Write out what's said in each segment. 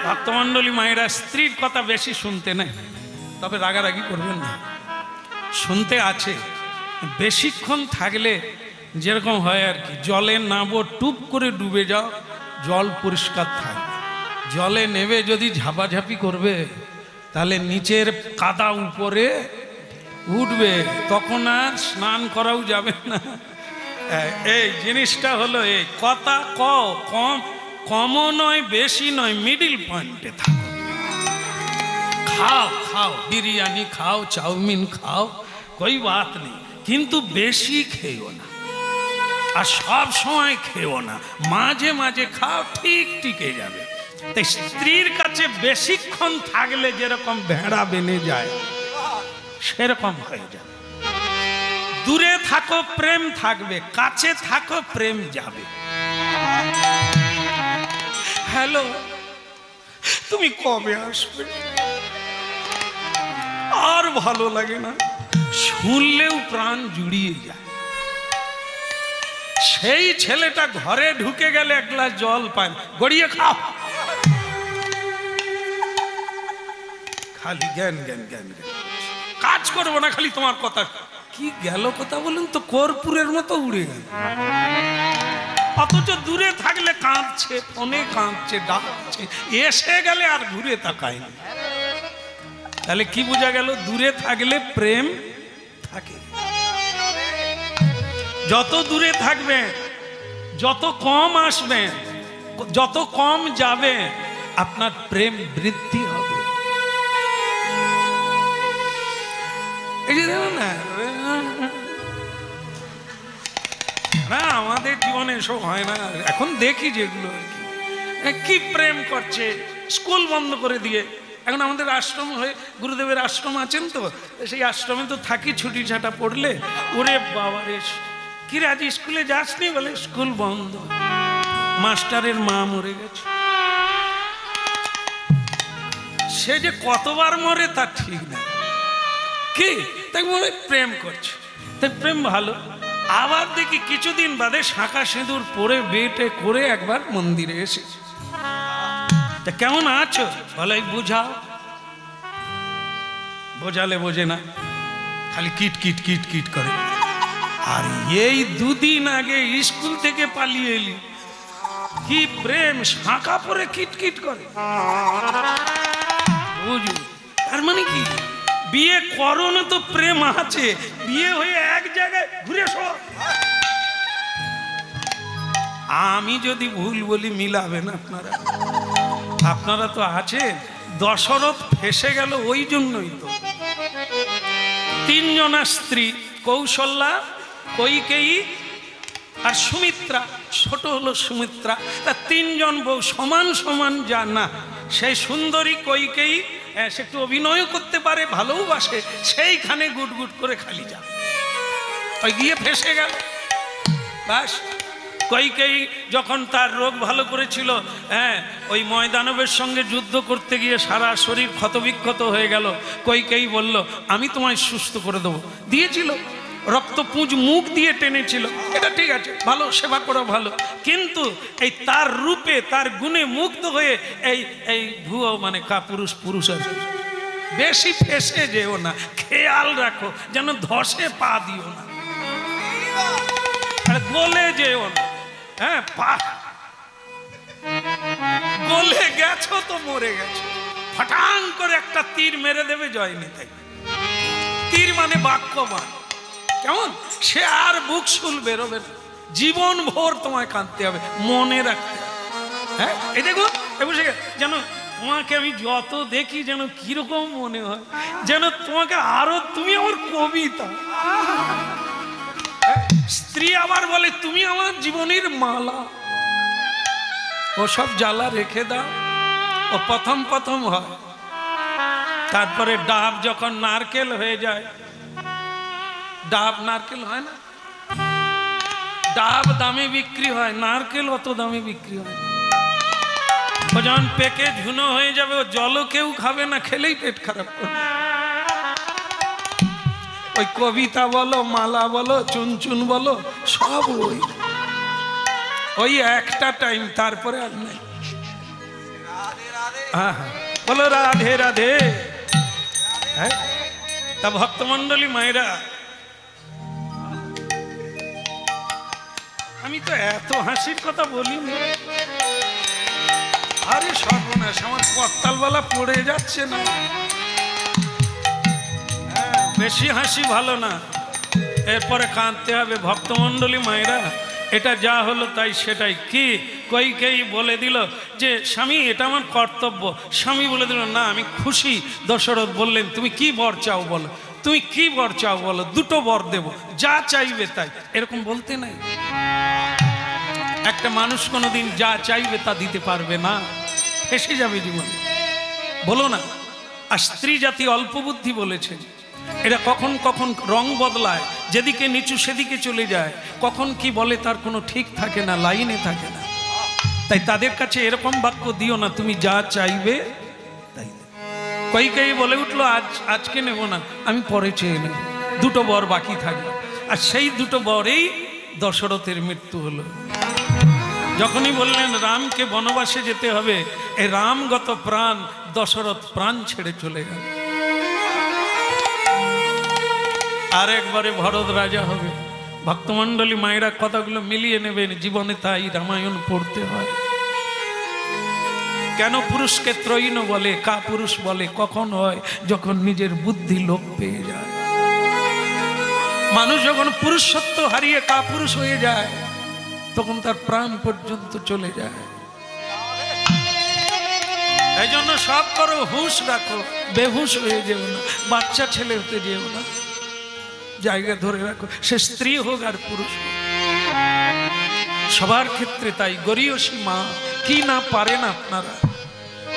ভক্তমণ্ডলী মায়েরা, স্ত্রীর কথা বেশি শুনতে নাই, তবে রাগারাগি করবেন না, শুনতে আছে। বেশিক্ষণ থাকলে যেরকম হয় আর কি, জলে নামো টুপ করে ডুবে যাও, জল পরিষ্কার থাকবে। জলে নেবে যদি ঝাপাঝাপি করবে, তাহলে নিচের কাদা উপরে উঠবে, তখন আর স্নান করাও যাবে না। এই জিনিসটা হলো এই কথা, কমও নয় বেশি নয়, মিডিল পয়েন্টে থাকো। খাও খাও, বিরিয়ানি খাও, চাউমিন খাও, কোই বাত নেই, কিন্তু বেশি খেও না, আর সব সময় খেও না, মাঝে মাঝে খাও, ঠিক টিকে যাবে। তাই স্ত্রীর কাছে বেশিক্ষণ থাকলে যেরকম ভেড়া বেনে যায়, সেরকম হয়ে যাবে। দূরে থাকো প্রেম থাকবে, কাছে থাকো প্রেম যাবে। হ্যালো, তুমি কবে আসবে? আর ভালো লাগে না, শুনলেও প্রাণ জুড়িয়ে যায়। সেই ছেলেটা ঘরে ঢুকে গেলে এক গ্লাস জল পায়, গড়িয়ে খাও, খালি জ্ঞান জ্ঞান জ্ঞান জ্ঞান, কাজ করবো না, খালি তোমার কথা। কি গেল কথা বলুন তো, কর্পূরের মতো উড়ে গেল। অথচ দূরে থাকলে কাঁদছে, ফোনে কাঁদছে, ডাকছে, এসে গেলে আর ঘুরে তাকায় না। তাহলে কি বোঝা গেল? দূরে থাকলে প্রেম থাকে। যত দূরে থাকবে, যত কম আসবে, যত কম যাবে, আপনার প্রেম বৃদ্ধি হবে। এই যে দেখুন না, আমাদের জীবনে এসব হয় না। এখন দেখি যেগুলো আর কি প্রেম করছে, স্কুল বন্ধ করে দিয়ে। এখন আমাদের আশ্রম হয়ে, গুরুদেবের আশ্রম আছেন তো, সেই আশ্রমে তো থাকি, ছুটি ছাটা পড়লে, ওরে বাবা রে, কি রে আজ স্কুলে যাসনি? বলে স্কুল বন্ধ, মাস্টারের মা মরে গেছে। সে যে কতবার মরে তার ঠিক নেই, কি তাই মনে প্রেম করছে, তাই প্রেম ভালো। আবার দেখি কিছুদিন বাদে শাঁখা সিঁদুর পরে বেটে করে একবার মন্দিরে এসেছে। তা কেমন আছো? বলে বুঝাও। বোঝালে বোঝে না, খালি কিট কিট কিট কিট করে। আর এই দুদিন আগে স্কুল থেকে পালিয়ে এলি, কি প্রেম, শাঁখা পরে কিট কিট করে। বুঝু, তার মানে কি, বিয়ে করো না তো প্রেম আছে, বিয়ে হয়ে এক জায়গায় ঘুরে এসো। আমি যদি ভুল বলি মিলাবে না আপনারা, আপনারা তো আছেন। দশরথ ফেসে গেল ওই জন্যই তো। তিনজনা স্ত্রী, কৌশল্যা, কৈকেয়ী আর সুমিত্রা, ছোট হলো সুমিত্রা। তা তিনজন বউ সমান সমান যা না, সেই সুন্দরী কৈকেয়ী, সে একটু অভিনয় করতে পারে, ভালোবাসে, সেইখানে গুট গুট করে খালি যা, ওই গিয়ে ফেসে গেল। বাস, কৈকেয়ী যখন তার রোগ ভালো করেছিল, ওই ময়দানবের সঙ্গে যুদ্ধ করতে গিয়ে সারা শরীর ক্ষতবিক্ষত হয়ে গেল। কৈকেয়ী বলল, আমি তোমায় সুস্থ করে দেবো। দিয়েছিল, রক্তপুঁজ মুখ দিয়ে টেনেছিল, এটা ঠিক আছে, ভালো, সেবা করা ভালো। কিন্তু এই তার রূপে, তার গুণে মুগ্ধ হয়ে এই ভুয়ো মানে কাপুরুষ পুরুষ আছে, বেশি ফেসে যেও না, খেয়াল রাখো যেন ধসে পা দিও না, গলে যেও না। পা গলে গেছো তো মরে গেছো, ফটাং করে একটা তীর মেরে দেবে জয় নিতে। তীর মানে বাক্যবান, কেমন, সে আর বুক শুল বেরোবে, জীবন ভোর তোমায় কাঁদতে হবে, মনে রাখতে। এই দেখো, যেন তোমাকে আমি যত দেখি যেন কিরকম মনে হয়, যেন তোমাকে আরো, তুমি আমার কবিতা। স্ত্রী আবার বলে, তুমি আমার জীবনের মালা। ও সব জ্বালা রেখে দাও, ও প্রথম প্রথম হয়, তারপরে ডাব যখন নারকেল হয়ে যায়, ডাব নারকেল হয় না, ডাব দামে বিক্রি হয়, নারকেল অত দামে বিক্রি হয়। ও যখন পেকে ঝুনো হয়ে যাবে, ও জলও কেউ খাবে না, খেলেই পেট খারাপ করবে। ওই কবিতা বলো, মালা বলো, চুনচুন বলো, সব ওই একটা টাইম, তারপরে আর নাই। হ্যাঁ হ্যাঁ, বলো রাধে রাধে। হ্যাঁ, তা ভক্তমন্ডলী মায়েরা, আমি তো এত হাসির কথা বলিনি। আরে সর্বনাশ, আমার করতালওয়ালা পড়ে যাচ্ছে না। হ্যাঁ, বেশি হাসি ভালো না, এরপরে কাঁদতে হবে। ভক্তমন্ডলী মায়েরা, এটা যা হলো তাই সেটাই। কি কইকেয়ী বলে দিল যে স্বামী এটা আমার কর্তব্য। স্বামী বলে দিল না আমি খুশি। দশরথ বললেন তুমি কি বর চাও বলো, তুমি কি বর চাও বলো, দুটো বর দেব, যা চাইবে তাই। এরকম বলতে নাই। একটা মানুষ কোনোদিন যা চাইবে তা দিতে পারবে না, ফেসে যাবে জীবনে। বলো না। আর স্ত্রী জাতি অল্প বুদ্ধি বলেছে, এটা কখন কখন রং বদলায়, যেদিকে নিচু সেদিকে চলে যায়, কখন কি বলে তার কোনো ঠিক থাকে না, লাইনে থাকে না। তাই তাদের কাছে এরকম বাক্য দিও না তুমি যা চাইবে তাই। কইকেয়ী বলে উঠলো আজকে নেব না, আমি পরে চেয়ে নেব, দুটো বর বাকি থাকবে। আর সেই দুটো বরেই দশরথের মৃত্যু হলো। যখনই বললেন রামকে বনবাসে যেতে হবে, এই রামগত প্রাণ দশরথ প্রাণ ছেড়ে চলে গেল। আর একবারে ভরত রাজা হবে। ভক্তমন্ডলী মায়েরা কথাগুলো মিলিয়ে নেবেন, জীবনে তাই রামায়ণ পড়তে হয়। কেন পুরুষকে ত্রয়ীন বলে, কা পুরুষ বলে, কখন হয় যখন নিজের বুদ্ধি লোপ পেয়ে যায়। মানুষ যখন পুরুষত্ব হারিয়ে কা পুরুষ হয়ে যায়, তখন তার প্রাণ পর্যন্ত চলে যায়। এই জন্য সব করো, হুঁশ রাখো, বেহুশ হয়ে যেও না, বাচ্চা ছেলে হতে যেও না, জায়গা ধরে রাখো। সে স্ত্রী হোক আর পুরুষ হোক, সবার ক্ষেত্রে তাই। গরীয়সী মা কি না পারেন আপনারা।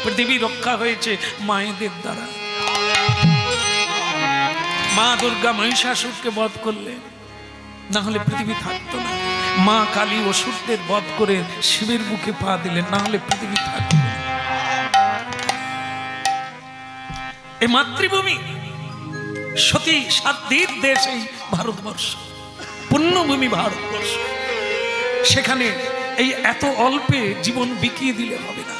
পৃথিবী রক্ষা হয়েছে মায়েদের দ্বারা। মা দুর্গা মহিষাসুরকে বধ করলেন, না হলে পৃথিবী থাকতো না। মা কালী অসুরদের বধ করে শিবের বুকে পা দিলেন, না হলে পৃথিবী থাকতো না। এই মাতৃভূমি সতী সাধ্যের দেশ এই ভারতবর্ষ, পুণ্যভূমি ভারতবর্ষ। সেখানে এই এত অল্পে জীবন বিকিয়ে দিলে হবে না।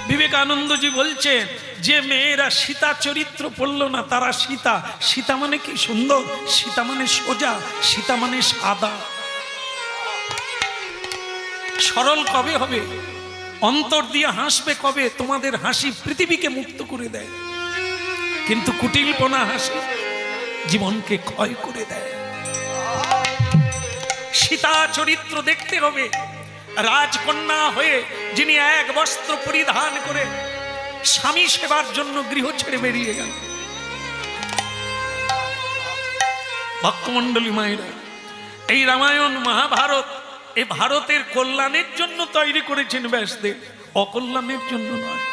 বিবেকানন্দজি বলছেন যে মেয়েরা সীতা চরিত্র পড়ল না তারা সীতা। সীতা মানে কি সুন্দর, সীতা মানে সোজা, সীতা মানে সাদা। সরল কবে হবে, অন্তর দিয়ে হাসবে কবে, তোমাদের হাসি পৃথিবীকে মুক্ত করে দেয়, কিন্তু কুটিলপনা হাসি জীবনকে ক্ষয় করে দেয়। সীতা চরিত্র দেখতে হবে। রাজকন্যা হয়ে যিনি এক বস্ত্র পরিধান করে স্বামী সেবার জন্য গৃহ ছেড়ে বেরিয়ে গেল। ভক্তমন্ডলী মায়েরা, এই রামায়ণ মহাভারত এই ভারতের কল্যাণের জন্য তৈরি করেছেন ব্যাসদেব, অকল্যাণের জন্য নয়।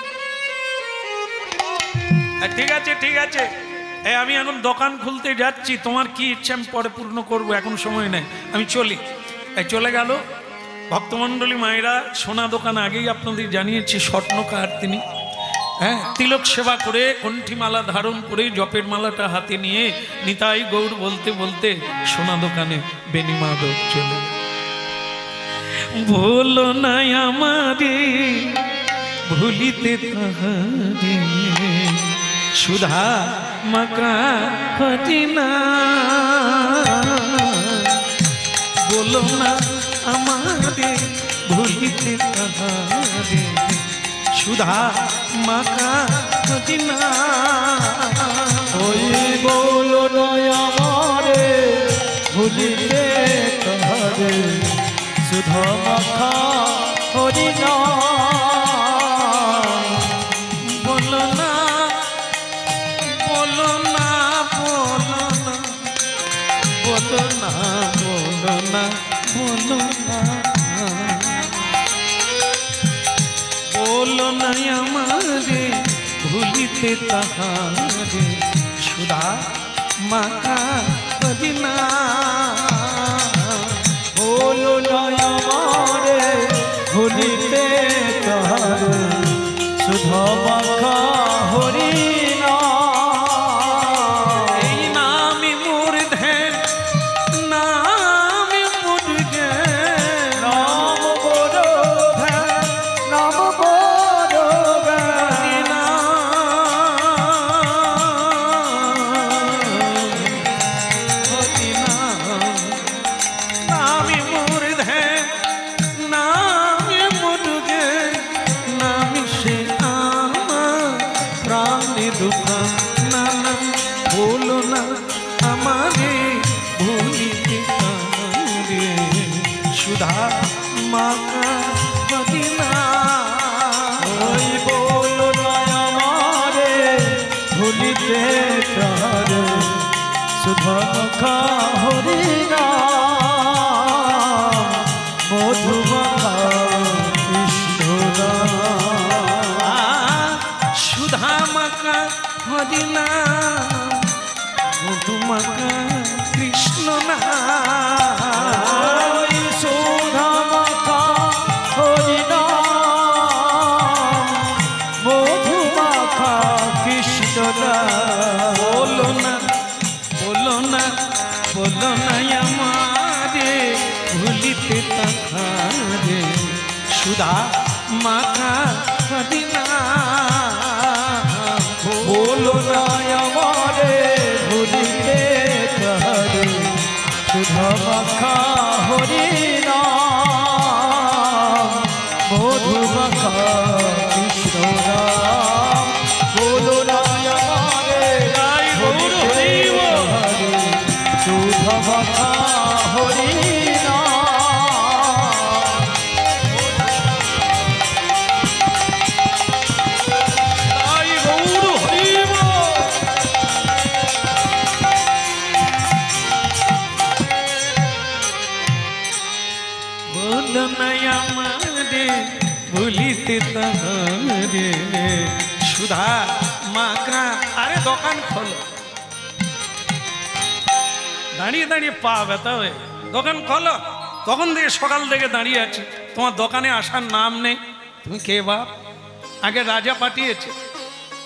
ঠিক আছে ঠিক আছে, আমি এখন দোকান খুলতে যাচ্ছি, তোমার কি ইচ্ছা আমি পরে পূর্ণ করবো, এখন সময় নেই, আমি চলি। চলে গেল। ভক্তমন্ডলী মায়েরা, সোনা দোকান আগেই আপনাদের জানিয়েছি, স্বর্ণকার তিনি। হ্যাঁ, তিলক সেবা করে কণ্ঠিমালা ধারণ করে জপের মালাটা হাতে নিয়ে নিতাই গৌর বলতে বলতে সোনা দোকানে বেনিমাধব চলে। বলো না আমারে ভুলিতে তাহারে, সুধা মাকা ফটিনা। বলো না আমারে ভুলিতে তাহারে, সুধা মাকা ফটিনা। ওই বলো না আমারে ভুলিতে তাহারে, সুধা মাখা হরিনা। বলো না বলো না বলো না বলো না বলো না বলো না বলো না আমারে ভুলিতে তাহারে, সুধা মাখা হরিনা। বলো না আমারে ভুলিতে তাহারে, সুধা মাখা হরিনা। এই নামি মোর ধ্যান, নামি মোর জ্ঞান, নাম বড় মাখা হরি নাম মধু মাখা কৃষ্ণ নাম সুধা মাখা হরি নাম মধু মাখা কৃষ্ণ নাম সুধা মাখা হরি নাম মধু মাখা কৃষ্ণ নাম বলো না বলো না বলো না আমারে ভুলিতে তাহারে সুধা মাখা হরি নাম বলো না আমারে ভুলিতে তাহারে সুধা মাখা হরি নাম মধু মাখা কৃষ্ণ নাম বলো না আমারে গাই গৌর হরিব। সুধা মাখা হরি নাম গাই গৌর হরিব। বলো না আমারে ভুলিতে তাহারে সুধা মাখা। আরে দোকান খোলো, দাঁড়িয়ে দাঁড়িয়ে পা ব্যথা হয়ে দোকান খোলো। তখন থেকে সকাল থেকে দাঁড়িয়ে আছি, তোমার দোকানে আসার নাম নেই। তুমি কে বাপ? আগে রাজা পাঠিয়েছে।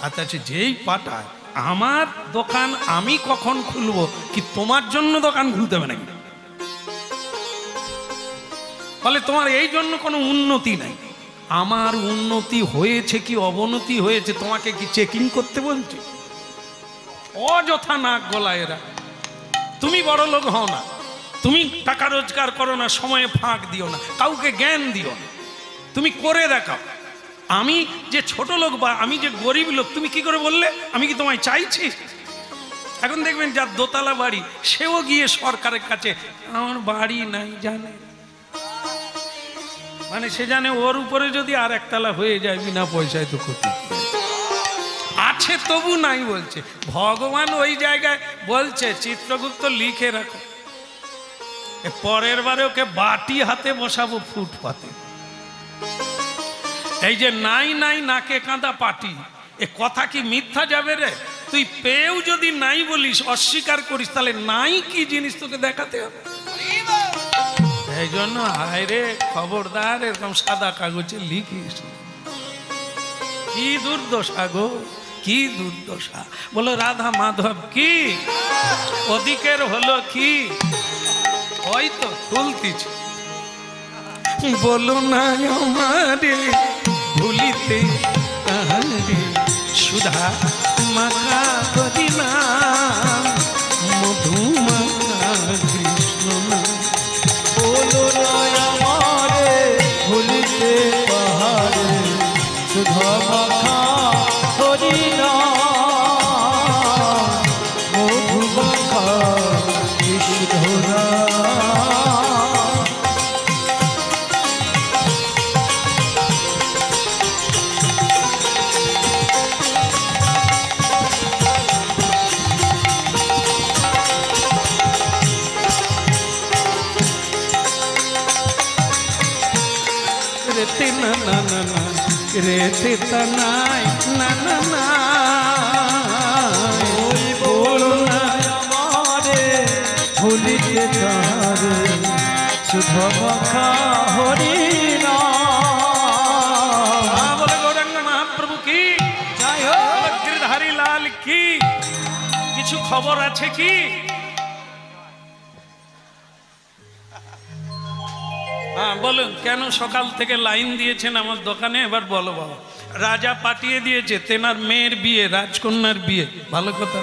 আচ্ছা আচ্ছা, যেই পাঠায় আমার দোকান আমি কখন খুলবো? কি তোমার জন্য দোকান খুলতে হবে নাকি? ফলে তোমার এই জন্য কোনো উন্নতি নাই। আমার উন্নতি হয়েছে কি অবনতি হয়েছে তোমাকে কি চেকিং করতে বলছে? অযথা নাক গলা এরা। তুমি বড় লোক হও না, তুমি টাকা রোজগার করো না, সময়ে ফাঁক দিও না, কাউকে জ্ঞান দিও না, তুমি করে দেখাও। আমি যে ছোট লোক বা আমি যে গরিব লোক তুমি কি করে বললে? আমি কি তোমায় চাইছি? এখন দেখবেন যার দোতলা বাড়ি সেও গিয়ে সরকারের কাছে আমার বাড়ি নাই জানে, মানে সে জানে ওর উপরে যদি আর একতলা হয়ে যায় বিনা পয়সায় তো ক্ষতি আছে, তবু নাই বলছে। ভগবান ওই জায়গায় বলছে চিত্রগুপ্ত লিখে রাখো, পরের বারে ওকে বাটি হাতে বসাবো ফুটপাতে। এই যে নাই নাই নাকে কাঁদা পাটি, এ কথা কি মিথ্যা যাবে রে? তুই পেয়েও যদি নাই বলিস, অস্বীকার করিস, তাহলে নাই কি জিনিস তোকে দেখাতে হবে। এই জন্য হায় রে, খবরদার এরকম সাদা কাগজে লিখিস। কি দুর্দশা গো, কি দুর্দশা। বলো রাধা মাধব কি, ওদিকের হলো কি, ওই তো খুলতিছে। বলো না আমারে ভুলিতে তাহারে সুধা মাখা হরি নাম মধু মাখা কৃষ্ণ নাম। বলো না আমারে ভুলিতে তাহারে সুধা মাখা হরি নাম মধু মাখা কৃষ্ণ নাম। রেতে না না না না রেতে তানাই না না না। ওই বলো না আমারে ভুলিতে তাহারে সুধা মাখা হরি নাম। বলে গৌরাঙ্গ মহাপ্রভু কি, জয় হোক। গিরধারী লাল কি, কিছু খবর আছে কি? হ্যাঁ বলুন, কেন সকাল থেকে লাইন দিয়েছেন আমার দোকানে? এবার বলো বাবা। রাজা পাঠিয়ে দিয়েছে, তেনার মেয়ের বিয়ে, রাজকন্যার বিয়ে। ভালো কথা।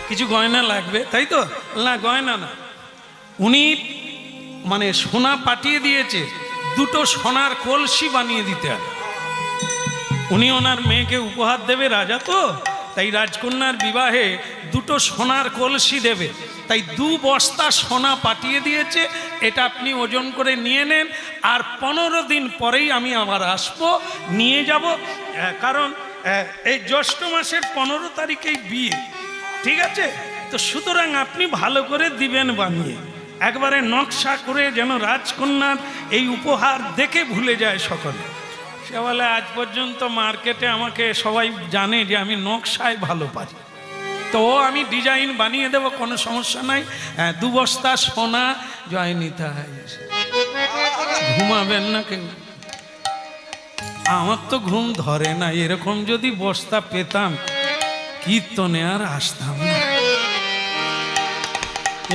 কিছু গয়না লাগবে তাই তো? না গয়না না, উনি মানে সোনা পাঠিয়ে দিয়েছে, দুটো সোনার কলসি বানিয়ে দিতে হবে। উনি ওনার মেয়েকে উপহার দেবে, রাজা তো, তাই রাজকন্যার বিবাহে দুটো সোনার কলসি দেবে, তাই 2 বস্তা সোনা পাঠিয়ে দিয়েছে। এটা আপনি ওজন করে নিয়ে নেন, আর 15 দিন পরেই আমি আবার আসবো, নিয়ে যাব। কারণ এই জ্যৈষ্ঠ মাসের 15 তারিখেই বিয়ে, ঠিক আছে? তো সুতরাং আপনি ভালো করে দিবেন বানিয়ে, একবারে নকশা করে, যেন রাজকন্যার এই উপহার দেখে ভুলে যায় সকলে। সে বলে আজ পর্যন্ত মার্কেটে আমাকে সবাই জানে যে আমি নকশায় ভালো পারি, তো আমি ডিজাইন বানিয়ে দেবো, কোনো সমস্যা নাই। হ্যাঁ, 2 বস্তা সোনা জয়নিতা। ঘুমাবেন না কেউ? আমার তো ঘুম ধরে না, এরকম যদি বস্তা পেতাম কীর্তনে আর আসতাম না।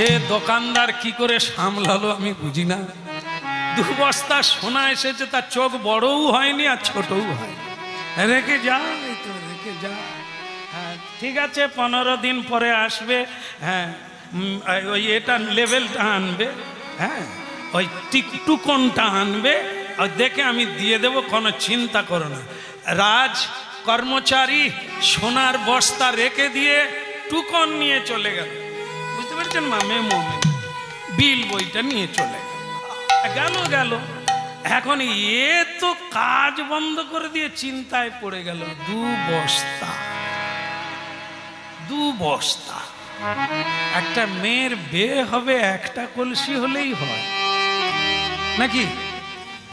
এ দোকানদার কি করে সামলালো আমি বুঝি না। 2 বস্তা সোনা এসেছে, তার চোখ বড়ও হয়নি আর ছোটও হয়। রেখে যা, এই তো রেখে যা। হ্যাঁ ঠিক আছে, 15 দিন পরে আসবে। হ্যাঁ ওই এটা লেভেলটা আনবে, হ্যাঁ ওই টিকটুকনটা আনবে, আর দেখে আমি দিয়ে দেব, কোনো চিন্তা করো না। রাজ কর্মচারী সোনার বস্তা রেখে দিয়ে টুকন নিয়ে চলে গেল। বুঝতে পেরেছেন মামে মোমে? বিল বইটা নিয়ে চলে গেল। এখন এ তো কাজ বন্ধ করে দিয়ে চিন্তায় পড়ে গেল। 2 বস্তা। একটা মেয়ের বিয়ে হবে একটা কলসি হলেই হয় নাকি?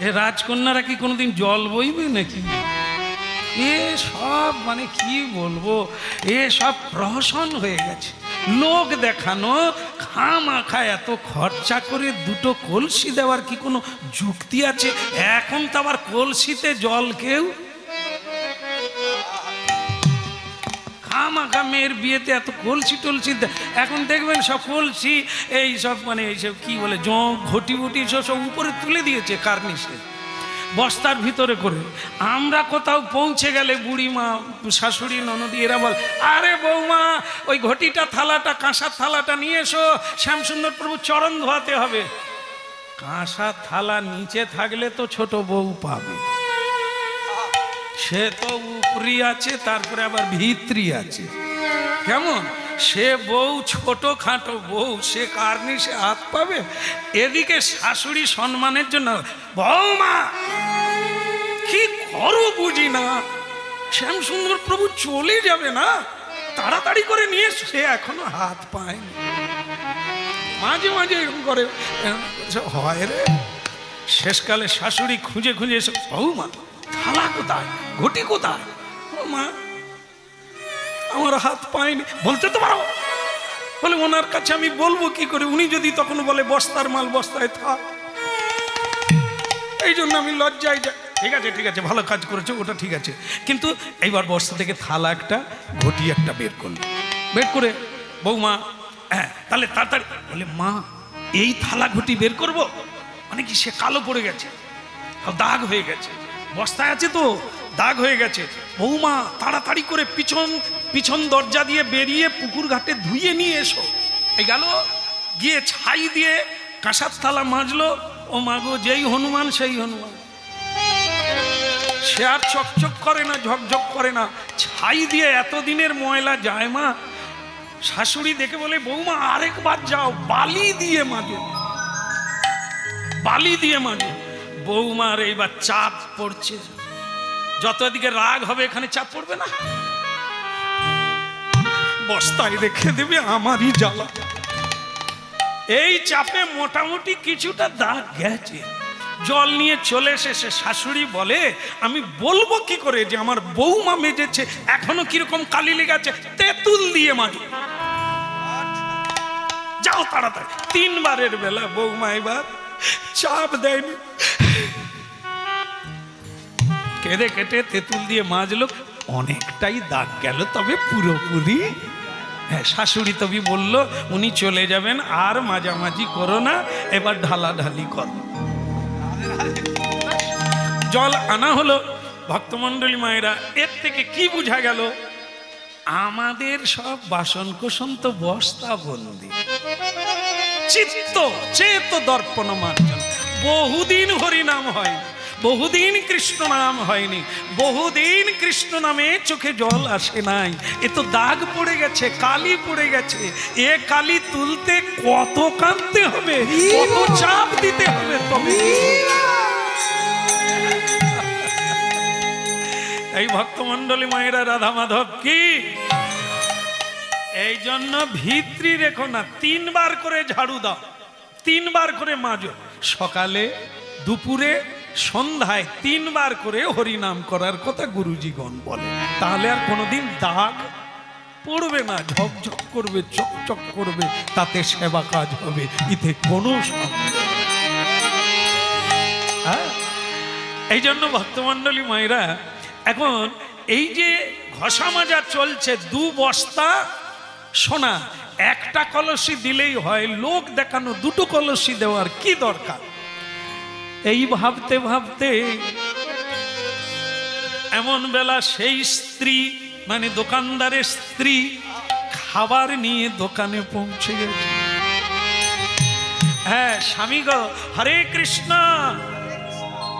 এ রাজকন্যারা কি কোনোদিন জল বইবে নাকি? এ সব মানে কি বলবো, এ সব প্রহসন হয়ে গেছে, লোক দেখানো। খামাখা এত খরচা করে 2টো কলসি দেওয়ার কি কোনো যুক্তি আছে? এখন তো আবার কলসিতে জল কেউ খামাখা মেয়ের বিয়েতে এত কলসি টলসি। এখন দেখবেন সব কলসি এই সব মানে এইসব কি বলে জং ঘটি ঘটি সব উপরে তুলে দিয়েছে কার্নিশে, বস্তার ভিতরে করে। আমরা কোথাও পৌঁছে গেলে বুড়িমা, শাশুড়ি, ননদি এরা বল, আরে বৌমা ওই ঘটিটা থালাটা, কাঁসার থালাটা নিয়ে এসো, শ্যামসুন্দর প্রভু চরণ ধোয়াতে হবে। কাঁসার থালা নিচে থাকলে তো ছোট বউ পাবে, সে তো উপরি আছে, তারপরে আবার ভিতরি আছে। কেমন সে বউ, ছোট খাটো বউ, সে কার্নিশে হাত পাবে। এদিকে শাশুড়ি সম্মানের জন্য, বৌমা কি করো বুঝি না, শ্যামসুন্দর প্রভু চলে যাবে না, তাড়াতাড়ি করে নিয়ে। সে এখনো হাত পায়নি। মাঝে মাঝে এরকম করে হয় রে। শেষকালে শাশুড়ি খুঁজে খুঁজে এসে, বৌমা থালা কোথায়, ঘটি কোথায়? ও মা আমার হাত পায়নি। বলতে তো পারো। বলে ওনার কাছে আমি বলবো কি করে, উনি যদি তখন বলে বস্তার মাল বস্তায় থাক। এই জন্য আমি লজ্জায় যাই। ঠিক আছে ভালো কাজ করেছো, ওটা ঠিক আছে। কিন্তু এইবার বস্তা থেকে থালা একটা, ঘটি একটা বের করলো। বের করে বৌমা, হ্যাঁ তাহলে তাড়াতাড়ি। বলে মা এই থালা ঘটি বের করবো মানে কি? সে কালো পড়ে গেছে, দাগ হয়ে গেছে, বস্তায় আছে তো দাগ হয়ে গেছে। বৌমা তাড়াতাড়ি করে পিছন দরজা দিয়ে বেরিয়ে পুকুর ঘাটে ধুয়ে নিয়ে এসো। এই গেল, গিয়ে ছাই দিয়ে কাঁসার থালা মাজলো। ও মাগো, যেই হনুমান সেই হনুমান। সে আর চকচক করে না, ঝকঝক করে না, ছাই দিয়ে এতদিনের ময়লা যায় মা। শাশুড়ি দেখে বলে, বৌমা আরেকবার যাও, বালি দিয়ে মাজো, বালি দিয়ে মাজো। বৌমার এইবার চাপ পড়ছে। যত এদিকে রাগ হবে এখানে চাপ পড়বে না, বস্তায় রেখে দেবে, আমারই জ্বালা। এই চাপে মোটামুটি কিছুটা দাগ গেছে। জল নিয়ে চলে এসে শাশুড়ি বলে, আমি বলবো কি করে যে আমার বৌমা মেজেছে, এখনো কিরকম কালি লেগেছে, তেঁতুল দিয়ে মাজো, যাও তাড়াতাড়ি। 3 বারের বেলা বৌমা এবার চাপ দেয়নি, কেঁদে কেটে তেঁতুল দিয়ে মাজলো। অনেকটাই দাগ গেল, তবে পুরোপুরি। হ্যাঁ, শাশুড়ি তবে বলল, উনি চলে যাবেন, আর মাঝামাঝি করো না, এবার ঢালাঢালি করো। জল আনা হলো। ভক্তমণ্ডলী মায়েরা, এর থেকে কি বোঝা গেল? আমাদের সব বাসন কোসন তো বস্তা বন্দি। চেত দর্পণ মার্জন। বহুদিন হরিনাম হয়নি, বহুদিন কৃষ্ণ নাম হয়নি, বহুদিন কৃষ্ণ নামে চোখে জল আসে নাই। এ তো দাগ পড়ে গেছে, কালি পড়ে গেছে। এ কালি তুলতে কত কাঁদতে হবে, কত চাপ দিতে হবে তবে। এই ভক্তমণ্ডলী মায়েরা, রাধা মাধব কি এই জন্য ভিত্রি রেখো না, 3 বার করে ঝাড়ু দাও, 3 বার করে মাজো, সকালে দুপুরে সন্ধ্যায় 3 বার করে হরিনাম করার কথা গুরুজিগণ বলে। তাহলে আর কোনোদিন দাগ পড়বে না, ঝকঝক করবে, চকচক করবে, তাতে সেবা কাজ হবে, এতে কোনো সন্দেহ নেই। এই জন্য ভক্তমণ্ডলী মায়েরা, এখন এই যে ঘষা মাজা চলছে, 2 বস্তা সোনা, একটা কলসি দিলেই হয়, লোক দেখানো 2টো কলসি দেওয়ার কি দরকার? এই ভাবতে ভাবতে এমন বেলা সেই স্ত্রী, মানে দোকানদারের স্ত্রী, খাবার নিয়ে দোকানে পৌঁছে গেছে। হ্যাঁ, স্বামী গো, হরে কৃষ্ণ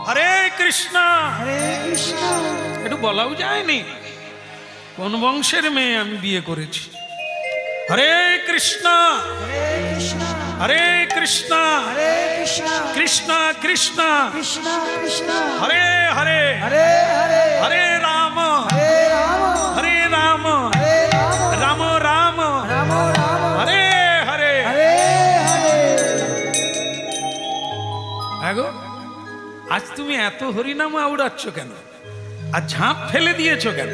হরে কৃষ্ণ হরে কৃষ্ণ। একটু বলাও যায়নি কোন বংশের মেয়ে আমি বিয়ে করেছি। হরে কৃষ্ণ হরে কৃষ্ণ হরে কৃষ্ণ হরে কৃষ্ণ কৃষ্ণ কৃষ্ণ কৃষ্ণ কৃষ্ণ হরে হরে হরে হরে হরে রাম হরে রাম হরে রাম হরে রাম রাম রাম রাম রাম হরে হরে। হরে হরে। আগো, আজ তুমি এত হরিনাম আউড়াচ্ছ কেন? আর ঝাঁপ ফেলে দিয়েছো কেন?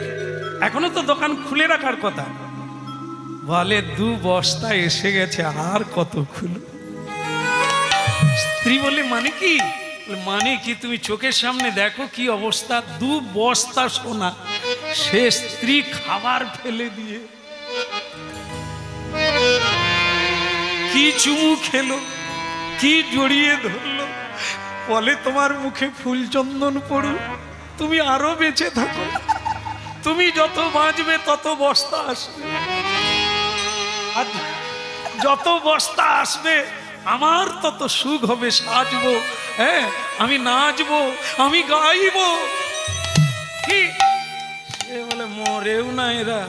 এখনো তো দোকান খুলে রাখার কথা। বলে 2 বস্তা এসে গেছে, আর কত খুলো? স্ত্রী বলে মানে কি? মানে কি, তুমি চোখের সামনে দেখো কি অবস্থা, 2 বস্তা সোনা। সে স্ত্রী খাবার ফেলে দিয়ে কি চুমু খেলো, কি জড়িয়ে ধরলো, বলে তোমার মুখে ফুল চন্দন পড়ুক, তুমি আরো বেঁচে থাকো, তুমি যত বাঁচবে তত বস্তা আসবে, আর যত বস্তা আসবে আমার তত সুখ হবে, সাজবো, হ্যাঁ, আমি নাচবো, আমি গাইবো। কি সে বলে মরেও না এরা।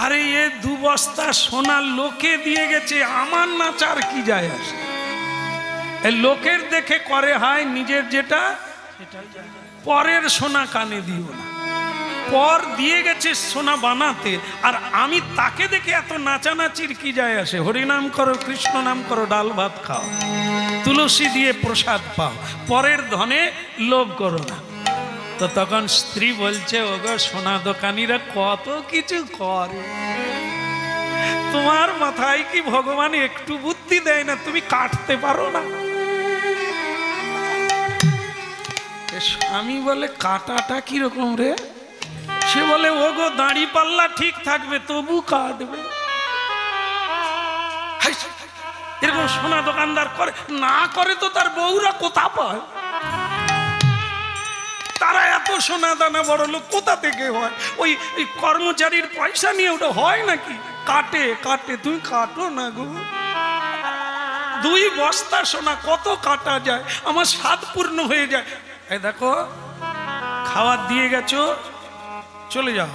আরে এ 2 বস্তা সোনা লোকে দিয়ে গেছে, আমার নাচার কি যায় আসে? লোকের দেখে করে হয়, নিজের যেটা পরের সোনা কানে দিও না। পর দিয়ে গেছে সোনা বানাতে, আর আমি তাকে দেখে এত নাচানাচির কি যায় আসে? হরিনাম করো, কৃষ্ণ নাম করো, ডাল ভাত খাও, তুলসী দিয়ে প্রসাদ পাও, পরের ধনে লোভ করো না। তো তখন স্ত্রী বলছে, ওগো সোনা দোকানিরা কত কিছু করে, তোমার মাথায় কি ভগবান একটু বুদ্ধি দেয় না? তুমি কাটতে পারো না? স্বামী বলে কাটাটা কিরকম রে? সে বলে, ওগো দাড়ি পাল্লা ঠিক থাকবে তবু কাটবে। এরকম সোনা দোকানদার করে না, করে তো তার বউরা কোথা পায়? তারা এত সোনা দানা বড় লোক কোথা থেকে হয়? ওই কর্মচারীর পয়সা নিয়ে ওটা হয় নাকি? কাটে কাটে, তুমি কাটো না গো। 2 বস্তা সোনা কত কাটা যায়, আমার স্বাদ পূর্ণ হয়ে যায়। এই দেখো, খাবার দিয়ে গেছো, চলে যাও।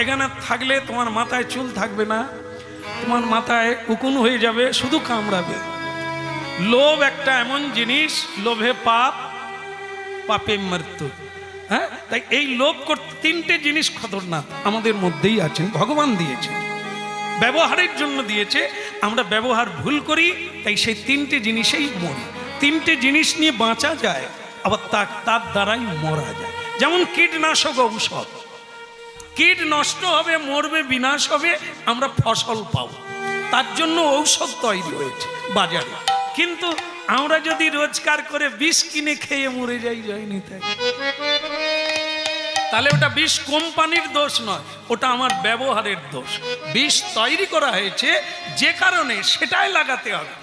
এখানে থাকলে তোমার মাথায় চুল থাকবে না, তোমার মাথায় উকুন হয়ে যাবে, শুধু কামড়াবে। লোভ একটা এমন জিনিস, লোভে পাপ, পাপে মৃত্যু। হ্যাঁ, তাই এই লোভ করতে 3টে জিনিস খতরনাক আমাদের মধ্যেই আছে, ভগবান দিয়েছে, ব্যবহারের জন্য দিয়েছে। আমরা ব্যবহার ভুল করি, তাই সেই 3টে জিনিসেই মরি। 3টে জিনিস নিয়ে বাঁচা যায়, আবার তার দ্বারাই মরা যায়। যেমন কীটনাশক ঔষধ, কীট নষ্ট হবে, মরবে, বিনাশ হবে, আমরা ফসল পাবো, তার জন্য ঔষধ তৈরি হয়েছে বাজারে। কিন্তু আমরা যদি রোজগার করে বিষ কিনে খেয়ে মরে যাই, যায়নি তাই, তাহলে ওটা বিষ কোম্পানির দোষ নয়, ওটা আমার ব্যবহারের দোষ। বিষ তৈরি করা হয়েছে যে কারণে, সেটাই লাগাতে হবে।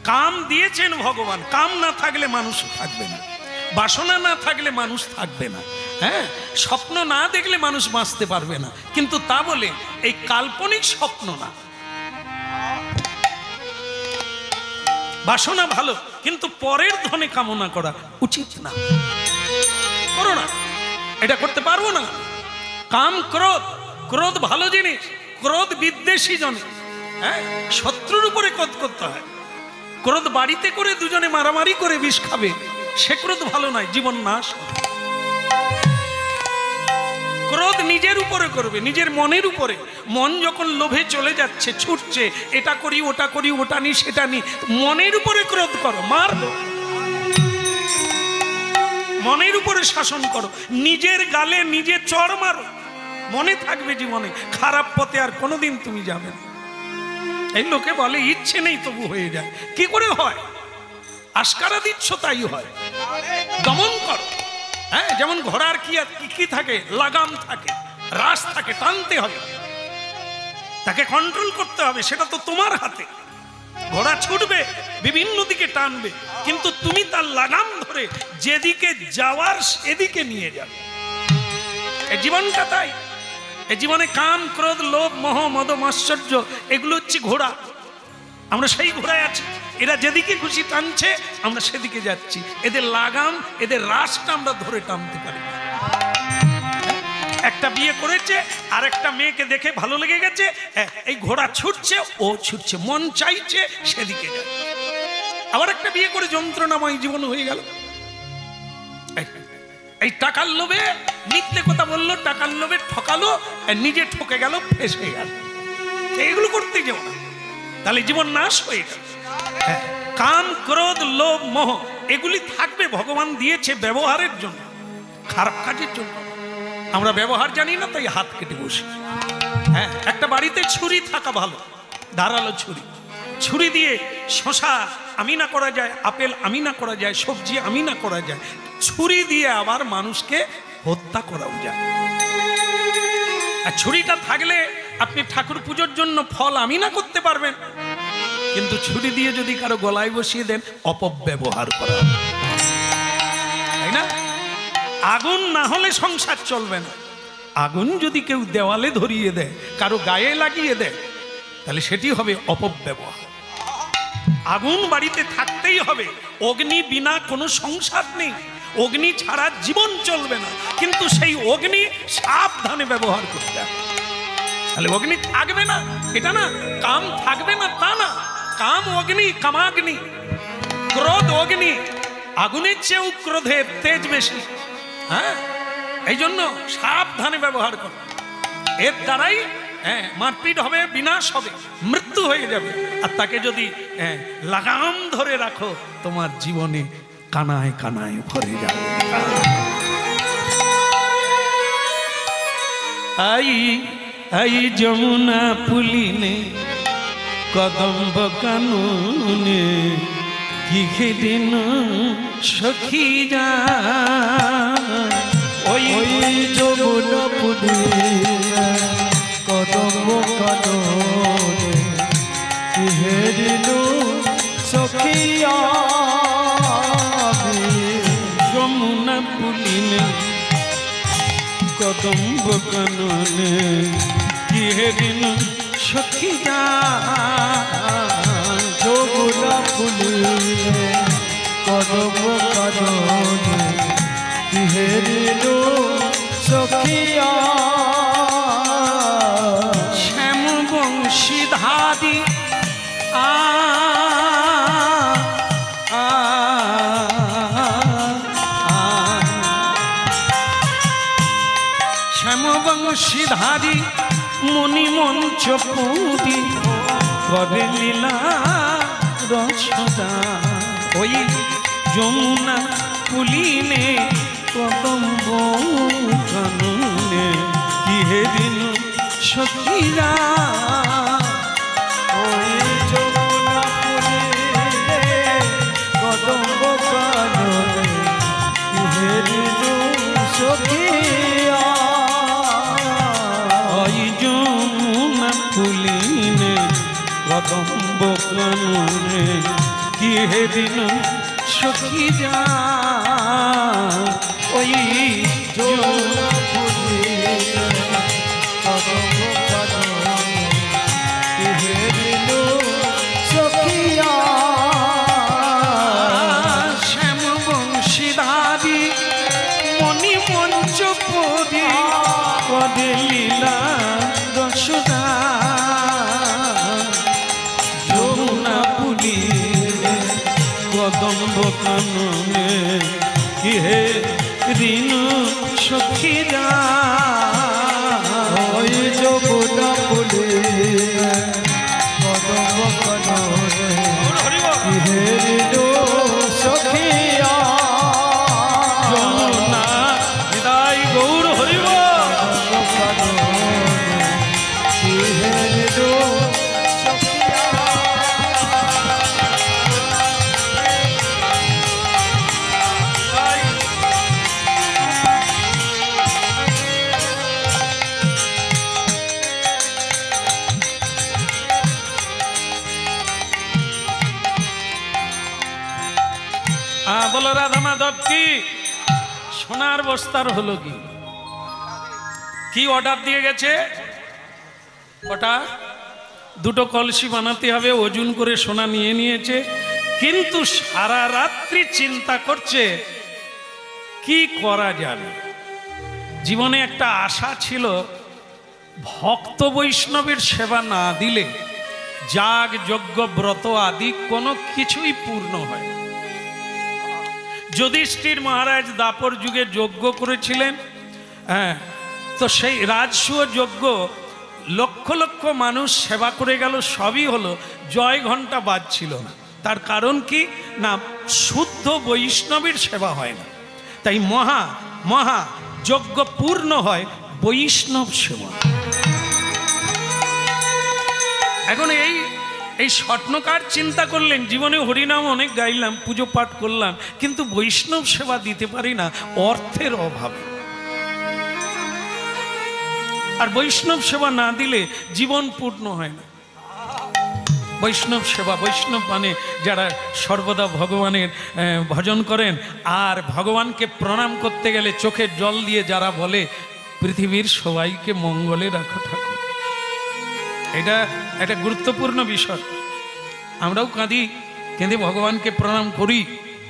কাম দিয়েছেন ভগবান, কাম না থাকলে মানুষ থাকবে না, বাসনা না থাকলে মানুষ থাকবে না, হ্যাঁ, স্বপ্ন না দেখলে মানুষ বাঁচতে পারবে না। কিন্তু তা বলে এই কাল্পনিক স্বপ্ন না, বাসনা ভালো, কিন্তু পরের ধনে কামনা করা উচিত না, করো না, এটা করতে পারবো না। কাম ক্রোধ, ক্রোধ ভালো জিনিস, ক্রোধ বিদ্বেষী জনে, হ্যাঁ, শত্রুর উপরে ক্রোধ করতে হয়। ক্রোধ বাড়িতে করে দুজনে মারামারি করে বিষ খাবে, সে ক্রোধ ভালো নয়, জীবন নাশ। ক্রোধ নিজের উপরে করবে, নিজের মনের উপরে। মন যখন লোভে চলে যাচ্ছে, ছুটছে, এটা করি ওটা করি, ওটা নি সেটা নি, মনের উপরে ক্রোধ করো, মারো, মনের উপরে শাসন করো, নিজের গালে নিজে চড় মারো, মনে থাকবে জীবনে খারাপ পথে আর কোনোদিন তুমি যাবে না। এই লোকে বলে ইচ্ছে নেই তবু হয়ে যায়, কি করে হয়? আস্কারা দিচ্ছ তাই হয়। দমন করো। হ্যাঁ, যেমন ঘোড়ার কি থাকে, লাগাম থাকে, রাস থাকে, টানতে হবে, তাকে কন্ট্রোল করতে হবে, সেটা তো তোমার হাতে। ঘোড়া ছুটবে, বিভিন্ন দিকে টানবে, কিন্তু তুমি তার লাগাম ধরে যেদিকে যাওয়ার সেদিকে নিয়ে যাবে। এই জীবনটা তাই। এই জীবনে কাম, ক্রোধ, লোভ, মোহ, মদ, মাশ্চর্য, এগুলো হচ্ছে ঘোড়া। আমরা সেই ঘোড়ায় আছি, এরা যেদিকে খুশি টানছে, আমরা সেদিকে যাচ্ছি। এদের লাগাম, এদের রাসটা আমরা ধরে টানতে পারি। একটা বিয়ে করেছে, আর একটা মেয়েকে দেখে ভালো লেগে গেছে, এই ঘোড়া ছুটছে, ও ছুটছে, মন চাইছে সেদিকে যাচ্ছে। আবার একটা বিয়ে করে যন্ত্রণাময় জীবন হয়ে গেল। এই টাকার লোভে মিথ্যে কথা বললো, টাকার লোভে ঠকালো, নিজে ঠকে গেল, ফেঁসে গেল। এগুলো করতে যেও না, তাহলে জীবন নাশ হয়ে গেল। কাম, ক্রোধ, লোভ, মোহ এগুলি থাকবে, ভগবান দিয়েছে ব্যবহারের জন্য, খারাপ কাজের জন্য। আমরা ব্যবহার জানি না, তাই হাত কেটে বসি। হ্যাঁ, একটা বাড়িতে ছুরি থাকা ভালো, ধারালো ছুরি। ছুরি দিয়ে শশা আমিনা করা যায়, আপেল আমিনা করা যায়, সবজি আমিনা করা যায়। ছুরি দিয়ে আবার মানুষকে হত্যা করাও যায়। আর ছুরিটা থাকলে আপনি ঠাকুর পুজোর জন্য ফল আমিনা করতে পারবেন, কিন্তু ছুরি দিয়ে যদি কারো গলায় বসিয়ে দেন, অপব্যবহার করা হবে, তাই না? আগুন না হলে সংসার চলবে না। আগুন যদি কেউ দেওয়ালে ধরিয়ে দেয়, কারো গায়ে লাগিয়ে দেয়, তাহলে সেটি হবে অপব্যবহার। আগুন বাড়িতে থাকতেই হবে। অগ্নি বিনা কোনো সংসার নেই, অগ্নি ছাড়া জীবন চলবে না। কিন্তু সেই অগ্নি সাবধানে ব্যবহার করতে হবে, তাহলে অগ্নি থাকবে না। এটা না কাম থাকবে না তা না, কাম অগ্নি, কামাগ্নি। ক্রোধ অগ্নি, আগুনের চেয়েও ক্রোধের তেজ বেশি। হ্যাঁ, এই জন্য সাবধানে ব্যবহার করো। এর দ্বারাই মারপিট হবে, বিনাশ হবে, মৃত্যু হয়ে যাবে। আর তাকে যদি লাগাম ধরে রাখো, তোমার জীবনে কানায় কানায় ভরে যাবে। আই আই যমুনা পুলিনে, কদম্ব কাননে, কি খেদিন সখী যা। ওই যমুনা পুলিনে, কদম্ব কাননে, কি খেদিন সখী যা। যমুনা পুলিনে, কদম্ব কাননে, কি হেদিন সখী যা। যমুনা পুলিনে, কদম্ব কাননে, কি খেদিন সখী যা। শ্যাম বংশীধারী শ্যামবংশীধারী মণিমঞ্চ পুরী করে লীলা রসদা। ওই যমুনা পুলিনে, কদম্ব কাননে, কি হেদিন সখীরা। ওই যমুনা পুলিনে, কদম্ব কাননে, কি খেদিন সখী যা। ওই যমুনা পুলিনে, কদম্ব কাননে, কি হেদিন সখী যা। ওই যমুনা পুলিনে, কদম্ব কাননে, কি খেদিন সখী যা। শ্যাম বংশীধারী মণিমঞ্চ পুরী করে লীলা রসদা। যমুনা পুলিনে, কদম্ব কাননে, কি ঋণ সখীরা ওই যমুনা কুলে কদম কাননে কিহেরিল সখিয়া যমুনা হৃদয় গৌর হরিব কদম কাননে কিহেরিল সখিয়া বলো রাধা মাধব কি সোনার বস্তার হলো কি কি অর্ডার দিয়ে গেছে ওটা দুটো কলসি বানাতে হবে ওজন করে সোনা নিয়ে নিয়েছে কিন্তু সারা রাত্রি চিন্তা করছে কি করা যাবে জীবনে একটা আশা ছিল ভক্ত বৈষ্ণবের সেবা না দিলে যাগ যজ্ঞ ব্রত আদি কোনো কিছুই পূর্ণ হয় না। যুধিষ্ঠির মহারাজ দাপর যুগে যজ্ঞ করেছিলেন, হ্যাঁ, তো সেই রাজসূয় যজ্ঞ লক্ষ লক্ষ মানুষ সেবা করে গেল, সবই হলো, জয় ঘণ্টা বাজছিল না। তার কারণ কি না, শুদ্ধ বৈষ্ণবের সেবা হয় না। তাই মহা মহা যজ্ঞ পূর্ণ হয় বৈষ্ণব সেবা। এখন এই স্বপ্নকার চিন্তা করলেন জীবনে হরিনাম অনেক গাইলাম, পুজো পাঠ করলাম, কিন্তু বৈষ্ণব সেবা দিতে পারি না অর্থের অভাবে। আর বৈষ্ণব সেবা না দিলে জীবন পূর্ণ হয় না। বৈষ্ণব সেবা, বৈষ্ণব মানে যারা সর্বদা ভগবানের ভজন করেন, আর ভগবানকে প্রণাম করতে গেলে চোখের জল দিয়ে যারা বলে পৃথিবীর সবাইকে মঙ্গলে রাখো ঠাকুর, এটা একটা গুরুত্বপূর্ণ বিষয়। আমরাও কাঁদি, কেঁদে ভগবানকে প্রণাম করি,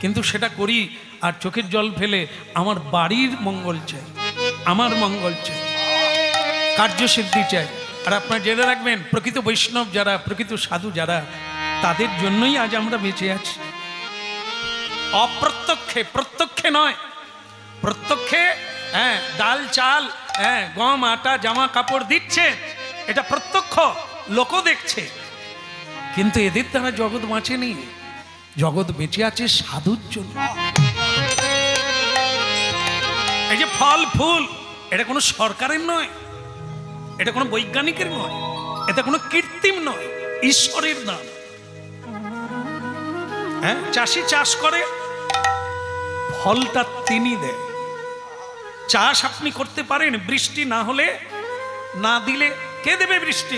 কিন্তু সেটা করি আর চোখের জল ফেলে আমার বাড়ির মঙ্গল চাই, আমার মঙ্গল চাই, কার্যসিদ্ধি চাই। আর আপনারা জেনে রাখবেন, প্রকৃত বৈষ্ণব যারা, প্রকৃত সাধু যারা, তাদের জন্যই আজ আমরা বেঁচে আছি। অপ্রত্যক্ষে, প্রত্যক্ষে নয়, প্রত্যক্ষে হ্যাঁ ডাল চাল, হ্যাঁ গম আটা জামা কাপড় দিচ্ছে, এটা প্রত্যক্ষ, লোকও দেখছে, কিন্তু এদের দ্বারা জগৎ বাঁচেনি। জগৎ বেঁচে আছে সাধুর জন্য। এই যে ফল ফুল, এটা কোনো সরকারের নয়, এটা কোনো বৈজ্ঞানিকের নয়, এটা কোনো কৃত্রিম নয়, ঈশ্বরের নাম। হ্যাঁ, চাষি চাষ করে, ফলটা তিনি দেয়। চাষ আপনি করতে পারেন, বৃষ্টি না হলে, না দিলে কে দেবে বৃষ্টি?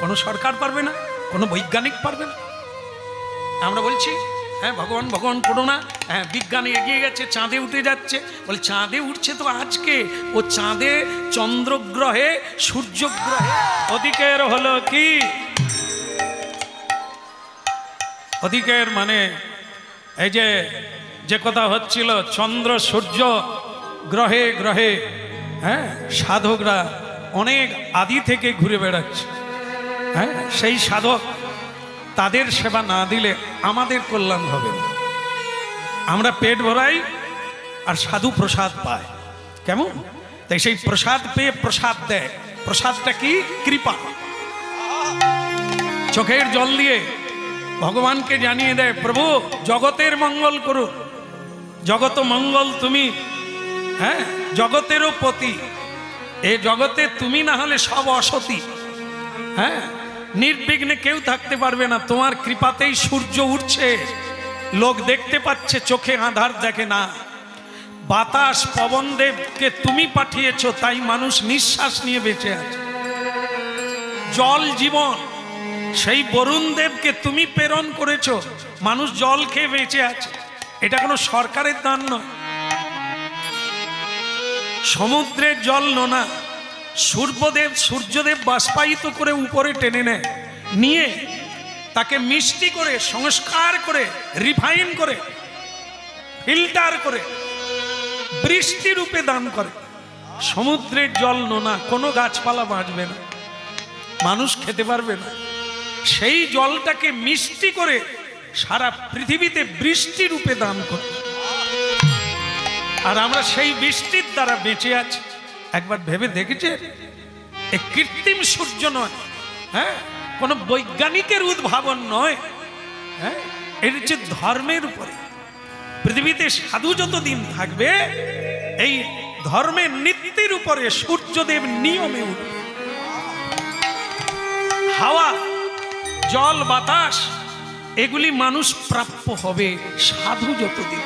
কোনো সরকার পারবে না, কোনো বৈজ্ঞানিক পারবে না। আমরা বলছি হ্যাঁ ভগবান ভগবান করো না, হ্যাঁ বিজ্ঞান এগিয়ে গেছে, চাঁদে উঠে যাচ্ছে, বলে চাঁদে উঠছে তো আজকে, ও চাঁদে চন্দ্রগ্রহে সূর্যগ্রহে অধিকের হলো কি? অধিকের মানে এই যে কথা হচ্ছিল, চন্দ্র সূর্য গ্রহে গ্রহে, হ্যাঁ সাধকরা অনেক আদি থেকে ঘুরে বেড়াচ্ছে। হ্যাঁ, সেই সাধক, তাদের সেবা না দিলে আমাদের কল্যাণ হবে না। আমরা পেট ভরাই আর সাধু প্রসাদ পায়, কেমন? তাই সেই প্রসাদ পেয়ে প্রসাদ দেয়। প্রসাদটা কি? কৃপা। চোখের জল দিয়ে ভগবানকে জানিয়ে দেয়, প্রভু জগতের মঙ্গল করো, জগত মঙ্গল তুমি, হ্যাঁ জগতেরও পতি, এ জগতে তুমি না হলে সব অসতি। হ্যাঁ, নির্বিঘ্নে কেউ থাকতে পারবে না, তোমার কৃপাতেই সূর্য উঠছে, লোক দেখতে পাচ্ছে, চোখে আঁধার দেখে না। বাতাস পবন দেবকে তুমি পাঠিয়েছো, তাই মানুষ নিঃশ্বাস নিয়ে বেঁচে আছে। জল জীবন, সেই বরুণ দেবকে তুমি প্রেরণ করেছো, মানুষ জল খেয়ে বেঁচে আছে। এটা কোনো সরকারের দান নয়। সমুদ্রের জল নোনা, সূর্যদেব বাষ্পায়িত করে উপরে টেনে নেয়, নিয়ে তাকে মিষ্টি করে, সংস্কার করে, রিফাইন করে, ফিল্টার করে বৃষ্টি রূপে দান করে। সমুদ্রের জল নোনা, কোনো গাছপালা বাঁচবে না, মানুষ খেতে পারবে না। সেই জলটাকে মিষ্টি করে সারা পৃথিবীতে বৃষ্টি রূপে দান করে। আর আমরা সেই বৃষ্টির দ্বারা বেঁচে আছি। একবার ভেবে দেখেছে, এ কৃত্রিম সূর্য নয়, হ্যাঁ, কোনো বৈজ্ঞানিকের উদ্ভাবন নয়, হ্যাঁ, এর হচ্ছে ধর্মের উপরে। পৃথিবীতে সাধু যতদিন থাকবে এই ধর্মের নীতির উপরে সূর্যদেব নিয়মে উঠবে। হাওয়া, জল, বাতাস এগুলি মানুষ প্রাপ্য হবে সাধু যতদিন।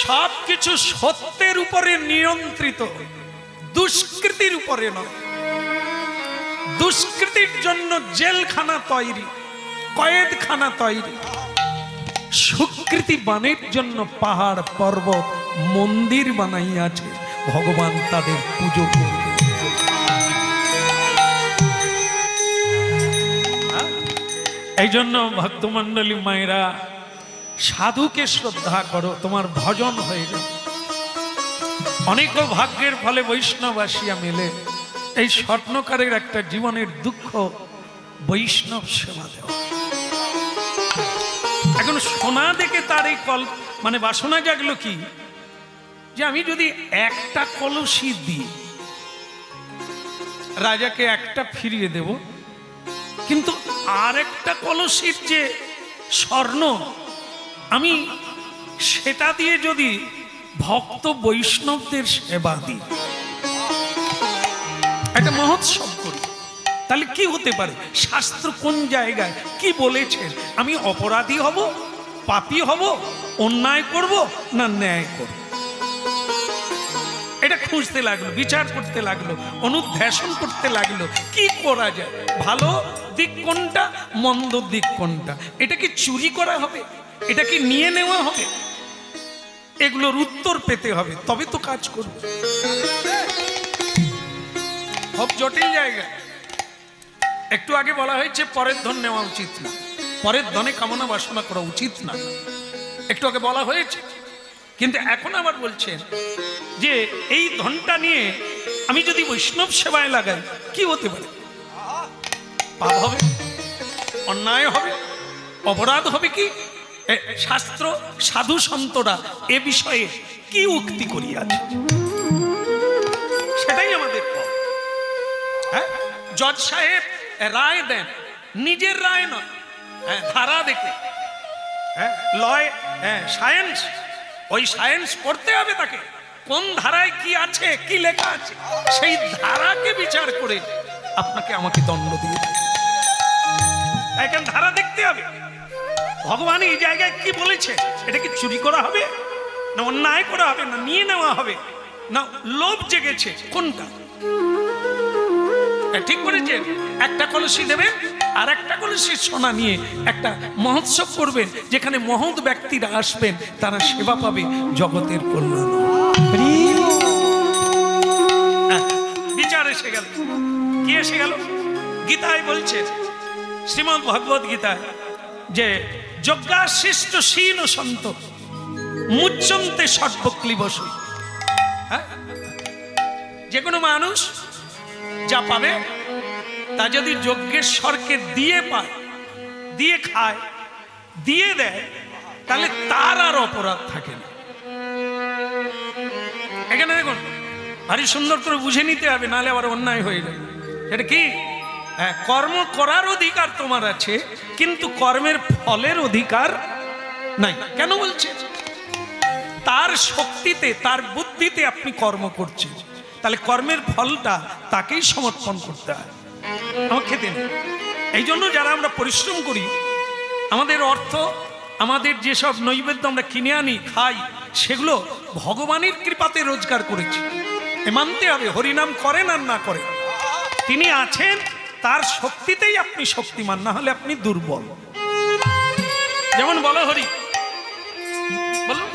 সবকিছু সত্যের উপরে নিয়ন্ত্রিত, দুষ্কৃতির উপরে নয়। দুষ্কৃতির জন্য জেলখানা তৈরি, কয়েদখানা তৈরি। সুকৃতি বানের জন্য পাহাড় পর্বত মন্দির বানাইয়াছে, ভগবান তাদের পুজো করবে। এই জন্য ভক্তমণ্ডলী মায়েরা, সাধুকে শ্রদ্ধা করো, তোমার ভজন হয়ে যাবে। অনেক ভাগ্যের ফলে বৈষ্ণব আসিয়া মেলে। এই স্বপ্নকারের একটা জীবনের দুঃখ বৈষ্ণব সেবা দেওয়া। এখন সোনা দেখে তার এই মানে বাসনা জাগলো কি, যে আমি যদি একটা কলসি দিই, রাজাকে একটা ফিরিয়ে দেব, কিন্তু আর একটা কলসির যে স্বর্ণ, আমি সেটা দিয়ে যদি ভক্ত বৈষ্ণবদের সেবা দিই, একটা মহোৎসব করি, তাহলে কি হতে পারে? শাস্ত্র কোন জায়গায় কি বলেছে? আমি অপরাধী হব, পাপী হব, অন্যায় করব না ন্যায় করব? এটা খুঁজতে লাগলো, বিচার করতে লাগলো, অনুধ্যাসন করতে লাগলো, কি করা যায়, ভালো দিক কোনটা, মন্দ দিক কোনটা, এটা কি চুরি করা হবে, এটা কি নিয়ে নেওয়া হবে? এগুলোর উত্তর পেতে হবে, তবে তো কাজ করবে। খুব জটিল জায়গা। একটু আগে বলা হয়েছে পরের ধন নেওয়া উচিত না, পরের ধনে কামনা বাসনা করা উচিত না, একটু আগে বলা হয়েছে। কিন্তু এখন আবার বলছেন যে এই ধনটা নিয়ে আমি যদি বৈষ্ণব সেবায় লাগাই, কি হতে পারে? পাপ হবে, অন্যায় হবে, অপরাধ হবে। কি শাস্ত্র, সাধু সন্তরা এ বিষয়ে কি উক্তি করিয়াছে, সেটাই আমাদের পথ। হ্যাঁ, জজ সাহেব রায় দেন, নিজের রায় নয়, ধারা দেখে। হ্যাঁ, লয়, সায়েন্স, ওই সায়েন্স পড়তে হবে তাকে, কোন ধারায় কি আছে, কি লেখা আছে, সেই ধারাকে বিচার করে আপনাকে আমাকে দণ্ড দিয়ে দেবে। এখন ধারা দেখতে হবে, ভগবান এই জায়গায় কি বলেছে, এটা কি চুরি করা হবে না অন্যায় করা হবে, না নিয়ে নেওয়া হবে, না লোভ জেগেছে, কোনটা? ঠিক করেছেন, একটা কলসি দেবেন আর একটা কলসি সোনা নিয়ে একটা মহোৎসব করবেন, যেখানে মহৎ ব্যক্তিরা আসবেন, তারা সেবা পাবে, জগতের কল্যাণ। বিচার এসে গেল, কি এসে গেল? গীতায় বলছে, শ্রীমদ্ ভগবত গীতায়, যে যজ্ঞাশিষ্ট শীন সন্ত মুচ্যন্তে সর্বক্লিবসু। হ্যাঁ, যে কোনো মানুষ যা পাবে তা যদি যজ্ঞেশ্বরকে দিয়ে পায়, দিয়ে খায়, দিয়ে দেয়, তাহলে তার আর অপরাধ থাকে না। এখানে দেখুন, ভারী সুন্দর করে বুঝে নিতে হবে, নাহলে আবার অন্যায় হয়ে যাবে। সেটা কি? হ্যাঁ, কর্ম করার অধিকার তোমার আছে, কিন্তু কর্মের ফলের অধিকার নাই। কেন বলছে? তার শক্তিতে, তার বুদ্ধিতে আপনি কর্ম করছেন, তাহলে কর্মের ফলটা তাকেই সমর্পণ করতে হয়, আমার খেতে নেই। এই জন্য যারা আমরা পরিশ্রম করি, আমাদের অর্থ, আমাদের যেসব নৈবেদ্য আমরা কিনে আনি, খাই, সেগুলো ভগবানের কৃপাতে রোজগার করেছি, মানতে হবে। হরিনাম করেন আর না করেন, তিনি আছেন, তার শক্তিতেই আপনি শক্তিমান, না হলে আপনি দুর্বল। যেমন বলো হরি,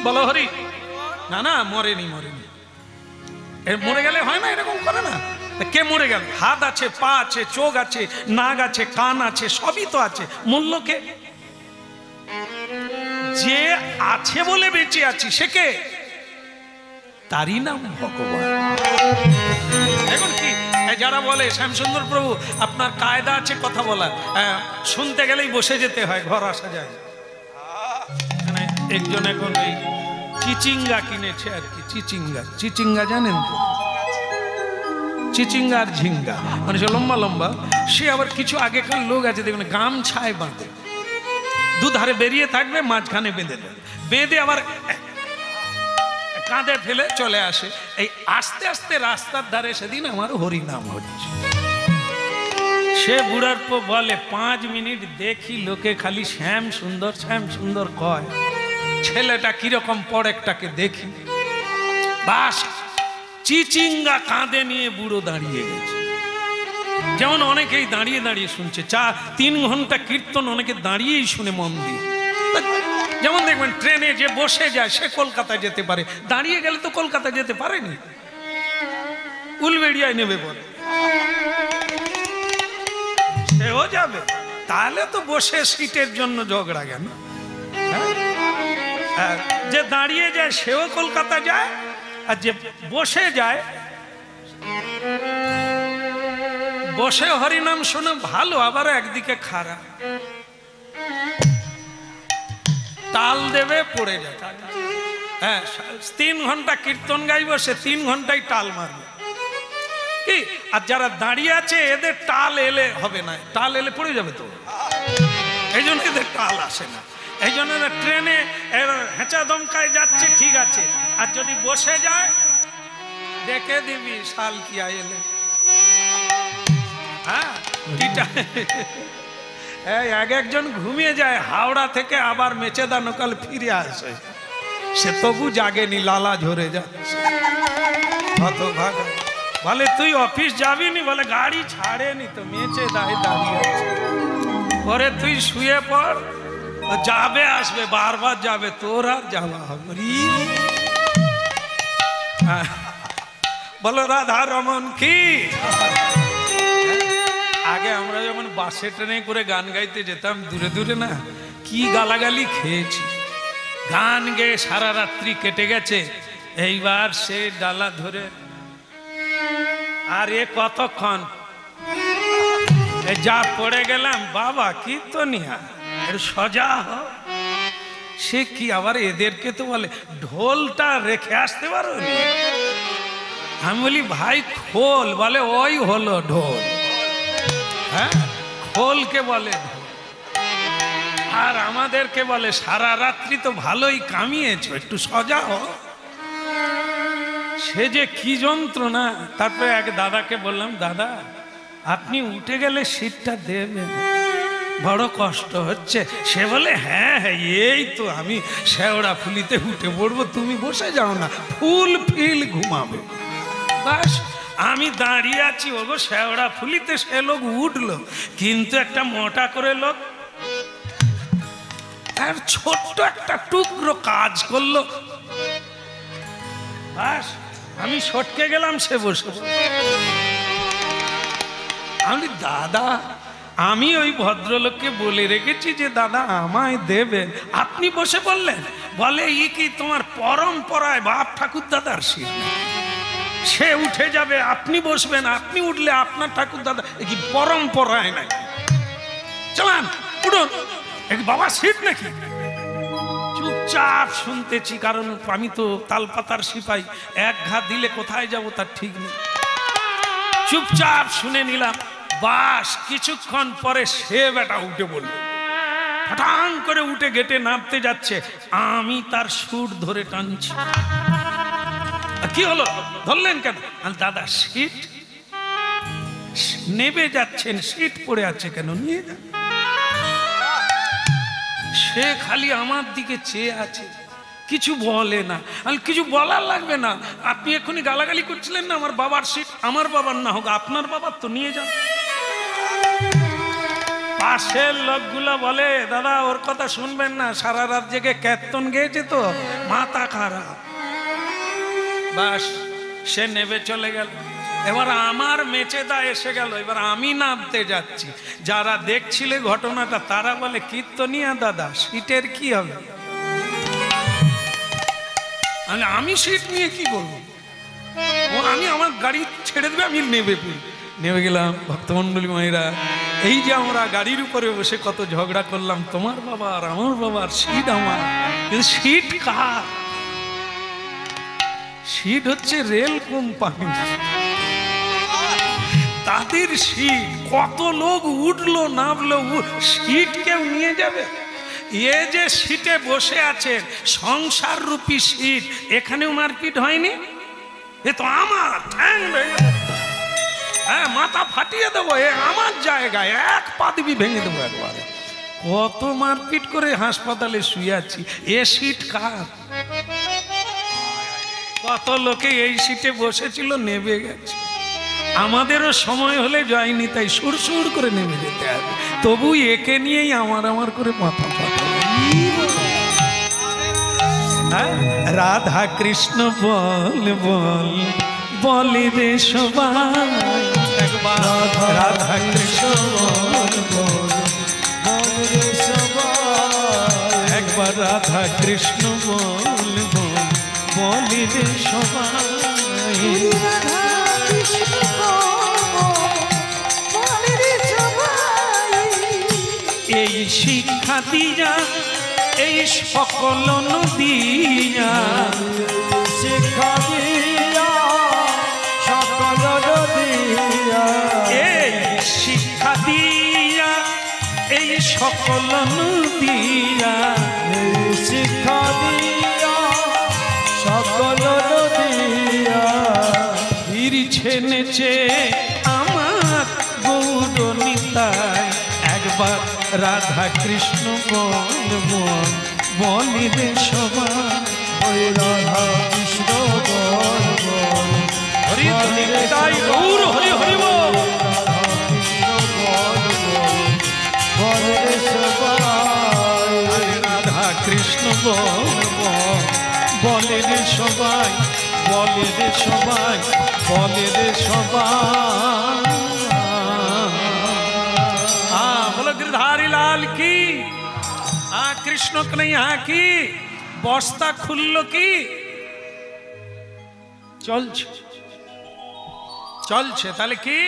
বলো হরি, না না মরেনি, মরেনি, মরে গেলে হয় না, এরকম করে না। কে মরে গেল? হাত আছে, পা আছে, চোখ আছে, নাক আছে, কান আছে, সবই তো আছে, মূল্য কে? যে আছে বলে বেঁচে আছি, সে কে? তারই নাম ভগবান। এখন কি যারা বলে শ্যামসুন্দর প্রভু আপনার কায়দা আছে কথা বলার, শুনতে গেলেই বসে যেতে হয়, ঘর আসা যায়। একজন এখন এই চিচিঙ্গা কিনেছে আর কি। চিচিঙ্গা, চিচিঙ্গা জানেন তো? চিচিঙ্গা আর ঝিঙ্গা মানে সে লম্বা লম্বা। সে আবার কিছু আগেকার লোক আছে দেখুন, গামছায় বাঁধে, দুধারে বেরিয়ে থাকবে, মাঝখানে বেঁধে দেবে, বেঁধে আবার কাঁধে ফেলে চলে আসে। এই আস্তে আস্তে রাস্তার ধারে সেদিন আমার হরিনাম হচ্ছে। সে বুড়ার পর বলে 5 মিনিট দেখি লোকে খালি শ্যাম সুন্দর কয়, ছেলেটা কিরকম পড়েকটাকে দেখি। বাস চিচিঙ্গা কাঁধে নিয়ে বুড়ো দাঁড়িয়ে গেছে। যেমন অনেকেই দাঁড়িয়ে দাঁড়িয়ে শুনছে, 3 ঘন্টা কীর্তন অনেকে দাঁড়িয়েই শুনে মন দিয়ে। যেমন দেখবেন ট্রেনে যে বসে যায় সে কলকাতা যেতে পারে, দাঁড়িয়ে গেলে তো কলকাতা যেতে পারেনি, উলবেড়িয়ায় নেবে পরে সেও যাবে। তাহলে তো বসে সিটের জন্য ঝগড়া কেন? যে দাঁড়িয়ে যায় সেও কলকাতা যায়, আর যে বসে যায়, বসে হরিনাম শোনা ভালো, আবার একদিকে খারাপ। তাল দেবে পড়ে যায়। হ্যাঁ, 3 ঘন্টা কীর্তন গাইব, সে 3 ঘন্টায় টাল মারবে কি। আর যারা দাঁড়িয়ে আছে এদের টাল এলে হবে না, টাল এলে পড়ে যাবে তো, এই জন্য এদের টাল আসে না। এই জন্য ট্রেনে হেঁচা দমকায় যাচ্ছে ঠিক আছে, আর যদি বসে যায় দেখে দিবি শাল কি এলে। হ্যাঁ, একজন ঘুমিয়ে যায় হাওড়া থেকে, আবার মেচেদা নকাল ফিরে আসে, সে তবু জাগেনি, লালা ঝরে যাচ্ছে। বলে তুই অফিস যাবি নি? বলে গাড়ি ছাড়েনি তো, মেচেদায় দাঁড়িয়ে আছে। পরে তুই শুয়ে পড়, যাবে আসবে, বারবার যাবে, তোর আর যাওয়া হবে। বলো রাধা রমন কি। আগে আমরা যখন বাসে ট্রেনে করে গান গাইতে যেতাম দূরে দূরে, না কি গালাগালি খেয়েছি, গান গেয়ে সারা রাত্রি কেটে গেছে। এইবার সে ডালা ধরে, আর এ কতক্ষণ, যা পড়ে গেলাম বাবা কীর্তনিয়া, সজা হ। সে কি আবার এদেরকে তো বলে ঢোলটা রেখে আসতে পারো? আমি বলি ভাই খোল, বলে ওই হলো ঢোল। হ্যাঁ, খোলকে বলে ঢোল। আর আমাদেরকে বলে সারা রাত্রি তো ভালোই কামিয়েছো, একটু সজা হ। সে যে কি যন্ত্রণা। তারপরে এক দাদাকে বললাম, দাদা আপনি উঠে গেলে সিটটা দেবেন, বড় কষ্ট হচ্ছে। সে বলে হ্যাঁ হ্যাঁ, এই তো আমি শেওড়া ফুলিতে উঠে পড়বো, তুমি বসে যাও না, ফুল ফিল ঘুমাবে। বাস আমি দাঁড়িয়ে আছি, ওগো শেওড়া ফুলিতে সে লোক উঠলো, কিন্তু একটা মোটা করে লোক আর ছোট্ট একটা টুকরো কাজ করলো। বাস আমি সটকে গেলাম, সে বসে। আমি দাদা, আমি ওই ভদ্রলোককে বলে রেখেছি যে দাদা আমায় দেবেন, আপনি বসে বললেন। বলে ই কি তোমার পরম্পরায় বাপ ঠাকুর দাদার সিট, সে উঠে যাবে আপনি বসবেন, আপনি উঠলে আপনার ঠাকুর দাদা, কি পরম্পরায় নাই? চলান উঠুন, বাবা সিট নাকি? চুপচাপ শুনতেছি, কারণ আমি তো তালপাতার সিপাই, এক ঘা দিলে কোথায় যাব তার ঠিক নেই। চুপচাপ শুনে নিলাম। বাস কিছুক্ষণ পরে সে বেটা উঠে বলল, ফটাং করে উঠে গেটে নামতে যাচ্ছে, আমি তার সুর ধরে টানছি। কি হলো, ধরলেন কেন? দাদা সিট নেবে যাচ্ছেন, সিট পড়ে আছে কেন, নিয়ে যান। সে খালি আমার দিকে চেয়ে আছে, কিছু বলে না। আর কিছু বলার লাগবে না, আপনি এক্ষুনি গালাগালি করছিলেন না আমার বাবার সিট, আমার বাবার না হোক আপনার বাবার, তো নিয়ে যান। পাশের লোকগুলো বলে দাদা ওর কথা শুনবেন না, সারা রাত জেগে কীর্তন গেয়েছে তো মাথা খারাপ। বাস সে নেবে চলে গেল। এবার আমার মেচেদা এসে গেল, এবার আমি নামতে যাচ্ছি। যারা দেখছিলে ঘটনাটা তারা বলে কীর্তনিয়া দাদা সিটের কি হবে? আমি সিট নিয়ে কি করবো? আমি আমার গাড়ি ছেড়ে দেবে, আমি নেমে গেলাম। ভক্তমন্ডলী মায়েরা, এই যে আমরা গাড়ির উপরে বসে কত ঝগড়া করলাম, তোমার বাবা আর আমার বাবার সিট আমার, কিন্তু সিট কার? সিট হচ্ছে রেল কোম্পানি, তাদের সিট। কত লোক উঠলো নামলো, সিট কেউ নিয়ে যাবে? এ যে সিটে বসে আছেন সংসার রূপী সিট, এখানেও মারপিট হয়নি? এ তো আমার ঠ্যাং ভেঙে দেবো, হ্যাঁ মাথা ফাটিয়ে দেবো, এ আমার জায়গায়, এক পা দিবি ভেঙে দেবো একবারে। কত মারপিট করে হাসপাতালে শুয়ে আছি। এ সিট কার? কত লোকে এই সিটে বসেছিল, নেমে গেছে। আমাদেরও সময় হলে যায়নি, তাই সুর করে নেমে যেতে হবে। তবু একে নিয়েই আমার করে মাথা ফাটা। রাধা কৃষ্ণ বল বল বলে রে সবাই একবার, রাধা কৃষ্ণ বল বল বলে রে সবাই একবার, রাধা কৃষ্ণ বল বল বলে রে সবাই। এই শিক্ষা দিয়া এই সকল নদিয়া, শিক্ষা দিয়া সকল নদিয়া, এই শিক্ষা দিয়া এই সকল নদিয়া, এই শিক্ষা দিয়া সকল নদিয়া, ফিরছে নেচে আমার গৌর নিতাই একবার, রাধা কৃষ্ণ বল বল বলি রে সবাই। ওই রাধা কৃষ্ণ বল বল হরি নিতাই গৌর হরি হরি বল। রাধা কৃষ্ণ বল বল বল রে সবাই, রাধা কৃষ্ণ বল বল বলে রে সবাই, বলে রে সবাই, বলে রে সবাই। बोलो गिरधारी लाल की, কৃষ্ণ কন্হैया কি। বস্তা খুললো কি? চলছে চলছে, তাহলে কি